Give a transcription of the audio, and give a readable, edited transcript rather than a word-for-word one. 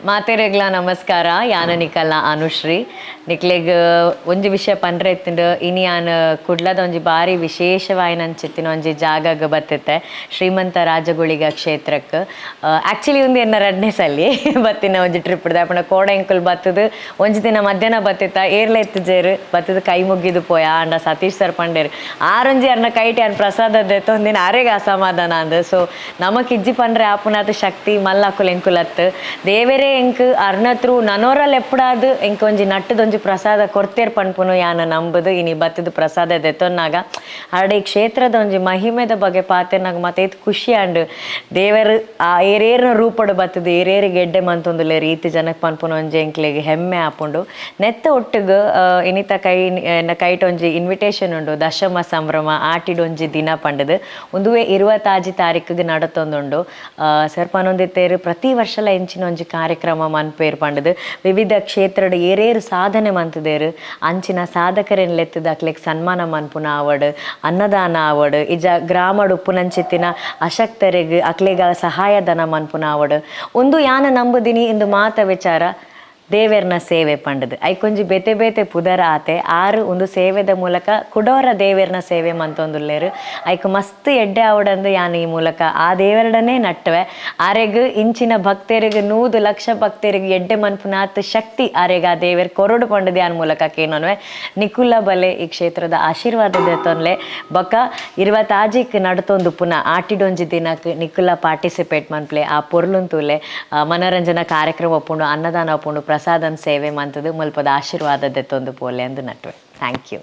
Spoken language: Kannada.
ಮಾತೆರೆಗ್ಲ ನಮಸ್ಕಾರ ಯಾನ ನಿಕಲ್ನ ಅನುಶ್ರೀ ನಿಕ್ಲೆಗ್ ಒಂಜಿ ವಿಷಯ ಪಂಡ್ರೆ ಎತ್ತಿಂಡು ಇನಿ ಯಾನ್ ಕುಡ್ಲದ ಒಂಜಿ ಬಾರಿ ವಿಶೇಷವಾಯಿನಂಚಿತ್ತಿನ ಒಂಜಿ ಜಾಗಗ್ ಬತ್ತಿತ್ತೆ ಶ್ರೀಮಂತ ರಾಜಗುಳಿಗ ಕ್ಷೇತ್ರಕ್ಕೆ ಆ್ಯಕ್ಚುಲಿ ಒಂದು ಎನ್ನ ರಡ್ನೆ ಸಲಿ ಬತ್ತಿನ ಒಂಜಿ ಟ್ರಿಪ್ ಅಪಣ ಕೋಡ ಎಂಕುಲ್ ಬತ್ತದು ಒಂಜಿ ದಿನ ಮಧ್ಯಾಹ್ನ ಬತ್ತಿತ್ತ ಏರ್ಲ ಎತ್ತಿಜೇರು ಬತ್ತದು ಕೈ ಮುಗಿದು ಪೋಯ ಅಂಡ ಸತೀಶ್ ಸರ್ ಪಂಡೇರು ಆರೊಂಜಿ ಅರ್ನ ಕೈಟಿ ಅನ್ ಪ್ರಸಾದದ ಒಂದಿನ ಅರೆಗ ಅಸಮಾಧಾನ ಅಂದ್ ಸೊ ನಮಕ್ ಇಜ್ಜಿ ಪಂಡ್ರೆ ಆಪುನಾಥ ಶಕ್ತಿ ಮಲ್ಲಾಕುಲ್ ಎಂಕುಲತ್ತು ದೇವರೇ ಎಂಕ್ ಅರ್ನತ್ರು ನನೋರಲ್ಲಿ ಎಪ್ಪಡಾದು ಎಂಕ್ ಒಂಜಿ ನಟ್ಟದೊಂಜಿ ಪ್ರಸಾದ ಕೊರ್ತೇರ್ ಪನ್ಪುನು ಯಾನ ನಂಬುದು ಇನಿ ಬತ್ತದ ಪ್ರಸಾದ ದೆತ್ತೊನ್ನಾಗ ಆಡೆ ಈ ಕ್ಷೇತ್ರದ ಒಂಜಿ ಮಹಿಮೆದ ಬಗ್ಗೆ ಪಾತೆರ್ನಾಗ ಮತ್ತೆ ಇದು ಖುಷಿ ಅಂಡ್ ದೇವರು ಆ ಏರೇರ್ನ ರೂಪಡು ಬತ್ತದು ಏರೇರಿ ಗೆಡ್ಡೆ ಮಂತೊಂದುಲೆ ರೀತಿ ಜನಕ್ಕೆ ಪನ್ಪುನ ಒಂಜಿ ಎಂಕ್ಲೆಗ್ ಹೆಮ್ಮೆ ಆಪುಂಡು ನೆತ್ತ ಒಟ್ಟಿಗೆ ಇನಿತ ಕೈಟ್ ಒಂಜಿ ಇನ್ವಿಟೇಷನ್ ಉಂಡು ದಶಮ ಸಂಭ್ರಮ ಆಟಿಡೊಂಜಿ ದಿನ ಪಂಡದು ಒಂದುವೆ 26 ತಾರೀಕಿಗೆ ನಡತೊಂದುಂಡು ಸರ್ ಪನೊಂದಿತ್ತೇರು ಪ್ರತಿ ವರ್ಷಲ ಎಂಚಿನ ಒಂಜಿ ಕಾರ್ಯಕ್ರಮ ಮನ್ಪೇರ್ ಪಂಡದು ವಿವಿಧ ಕ್ಷೇತ್ರದ ಏರೇರು ಸಾಧನೆ ಮಂತದೇರು ಅಂಚಿನ ಸಾಧಕರೆನ್ ಲೆತ್ತದ ಅಕ್ಲೆಗ್ ಸನ್ಮಾನ ಮನ್ಪುನ ಆವಡ್ ಅನ್ನದಾನ ಆವಡ್ ಇಜ ಗ್ರಾಮಡ್ ಉಪ್ಪುನಂಚಿತ್ತಿನ ಅಶಕ್ತರಿಗೆ ಅಕ್ಲೆಗ ಸಹಾಯಧನ ಮನ್ಪುನ ಆವಡ್ ಒಂದು ಯಾನ ನಂಬುದಿನಿ ಇಂದು ಮಾತ ವಿಚಾರ ದೇವೇರ್ನ ಸೇವೆ ಪಂಡದು ಐಕೊಂಜಿ ಬೇತೆ ಬೇತೆ ಪುದರ ಆತೆ ಆರು ಒಂದು ಸೇವೆದ ಮೂಲಕ ಕುಡೋರ ದೇವೇರ್ನ ಸೇವೆ ಮಂತೊಂದುಲ್ಲೇರು ಐಕ್ ಮಸ್ತ್ ಎಡ್ಡೆ ಆವಡಂದು ಯಾನ್ ಈ ಮೂಲಕ ಆ ದೇವರಡನೇ ನಟ್ಟವೆ ಆರೆಗ್ ಇಂಚಿನ ಭಕ್ತರಿಗೆ 100 ಲಕ್ಷ ಭಕ್ತರಿಗೆ ಎಡ್ಡೆ ಮನ್ಪುನಾತ್ ಶಕ್ತಿ ಆರೆಗ್ ಆ ದೇವೇರ್ ಕೊರಡು ಪಂಡದು ಯಾನ್ ಮೂಲಕ ಕೇನೊನ್ವೆ ನಿಕುಲ ಬಲೆ ಈ ಕ್ಷೇತ್ರದ ಆಶೀರ್ವಾದ ದೇತೊನ್ಲೆ ಬೊಕ 26 ನಡತೊಂದು ಪುನಃ ಆಟಿಡೊಂಜಿ ದಿನಕ್ ನಿಕುಲ ಪಾರ್ಟಿಸಿಪೇಟ್ ಮನ್ಪ್ಲೆ ಆ ಪೊರ್ಲುಂತೂಲೆ ಮನೋರಂಜನಾ ಕಾರ್ಯಕ್ರಮ ಒಪ್ಪುಂಡು ಅನ್ನದಾನ ಒಪ್ಪುಂಡು ಪ್ರಸಾದನ್ ಸೇವೆ ಮಂತದು ಮುಲ್ಪದ ಆಶೀರ್ವಾದ ದೆತ್ತೊಂದು ಪೋಲೆ ಅಂದು ನಟ್ವೆ ಥ್ಯಾಂಕ್ ಯು.